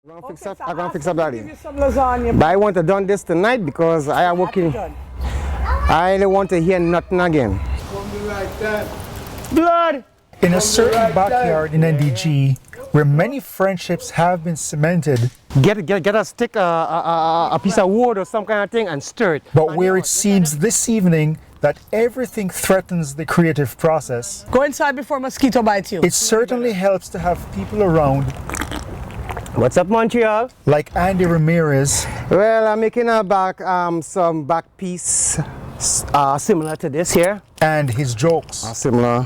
I'm Okay, gonna so I'm gonna ask fix them up to give daddy. you some lasagna. But I want to done this tonight because I am working. Done. I don't want to hear nothing again. Blood! In a certain backyard in NDG, where many friendships have been cemented, Get a stick, a piece of wood or some kind of thing and stir it. but where it seems this evening that everything threatens the creative process, Go inside before mosquito bites you. it certainly helps to have people around What's up, Montreal? like Andy Ramirez, Well, I'm making a some back piece similar to this here. and his jokes. Similar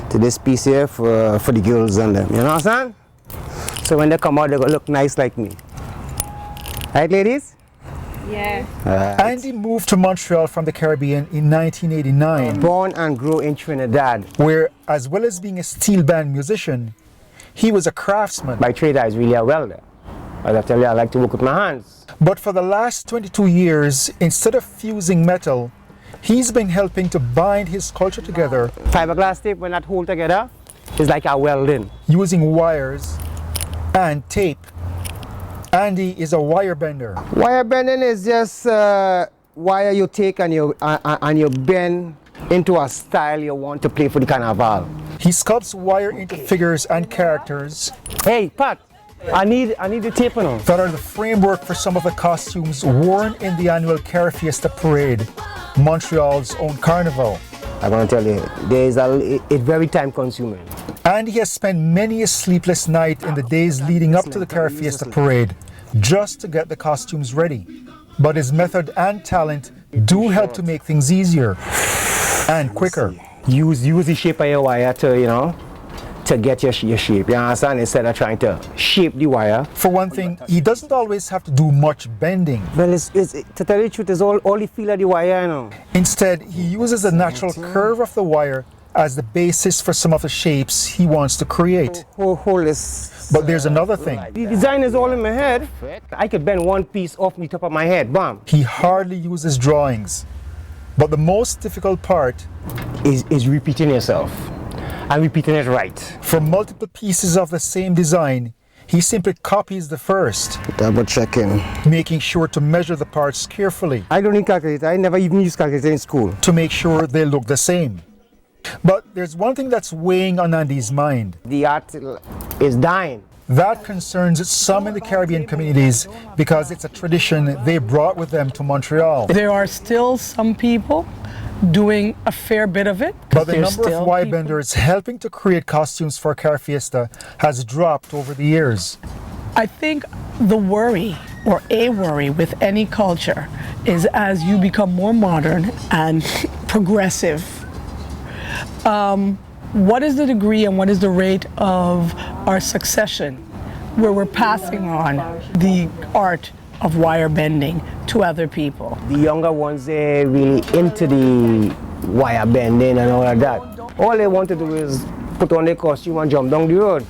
to this piece here for the girls and them. You know what I'm saying? So when they come out, they're gonna look nice like me. Right, ladies? Yeah. Andy moved to Montreal from the Caribbean in 1989, Born and grew in Trinidad. where, as well as being a steel band musician, he was a craftsman. By trade, I was really a welder. As I tell you, I like to work with my hands. But for the last 22 years, instead of fusing metal, he's been helping to bind his culture together Fiberglass tape, when that hold together, is like a welding. using wires and tape. Andy is a wire bender. Wire bending is just wire you take and you bend into a style you want to play for the carnival. He sculpts wire into figures and characters Hey, Pat, I need the tape now. that are the framework for some of the costumes worn in the annual Carifiesta parade, Montreal's own carnival. I'm gonna tell you, it's very time consuming. And he has spent many a sleepless night in the days leading up to the Carifiesta parade just to get the costumes ready. But his method and talent do help to make things easier and quicker. Use the shape of your wire to get your shape. You understand? Instead of trying to shape the wire. For one thing, he doesn't always have to do much bending. Well, to tell you the truth, it's all the feel of the wire, you know. Instead, he uses the natural curve of the wire as the basis for some of the shapes he wants to create. Hold this. But there's another thing. The design is all in my head. I could bend one piece off the top of my head, bam. He hardly uses drawings. But the most difficult part, Is repeating yourself and repeating it right. for multiple pieces of the same design, he simply copies the first, Double checking. making sure to measure the parts carefully I don't need calculator. I never even used calculator in school. to make sure they look the same. But there's one thing that's weighing on Andy's mind. The art is dying. That concerns some in the Caribbean communities because it's a tradition they brought with them to Montreal. There are still some people doing a fair bit of it. 'cause But the there's number of still wire people- benders helping to create costumes for Carifiesta has dropped over the years. I think the worry or a worry with any culture is as you become more modern and progressive, what is the degree and what is the rate of our succession where we're passing on the art of wire bending to other people? The younger ones, they're really into the wire bending and all of that. All they want to do is put on their costume and jump down the road.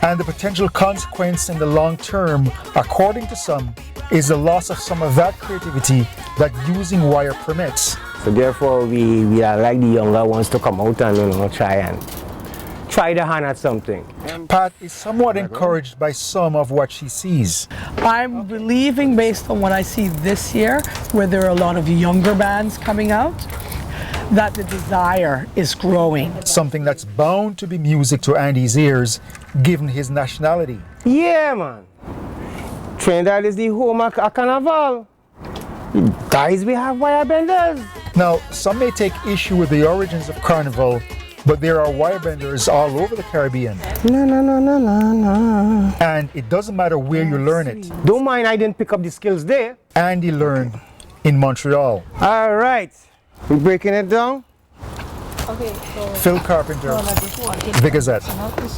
And the potential consequence in the long term, according to some, is the loss of some of that creativity that using wire permits. So therefore, we are like the younger ones to come out and try the hand at something. Pat is somewhat encouraged by some of what she sees. I'm believing, based on what I see this year, where there are a lot of younger bands coming out, that the desire is growing. Something that's bound to be music to Andy's ears, given his nationality. Yeah, man. Trinidad is the home of carnival. Guys, we have wire benders. Now, some may take issue with the origins of Carnival, but there are wire benders all over the Caribbean. No. And it doesn't matter where you learn it. Don't mind, I didn't pick up the skills there. Andy learned in Montreal. All right, we breaking it down. Okay, so Phil Carpenter, The Gazette. not this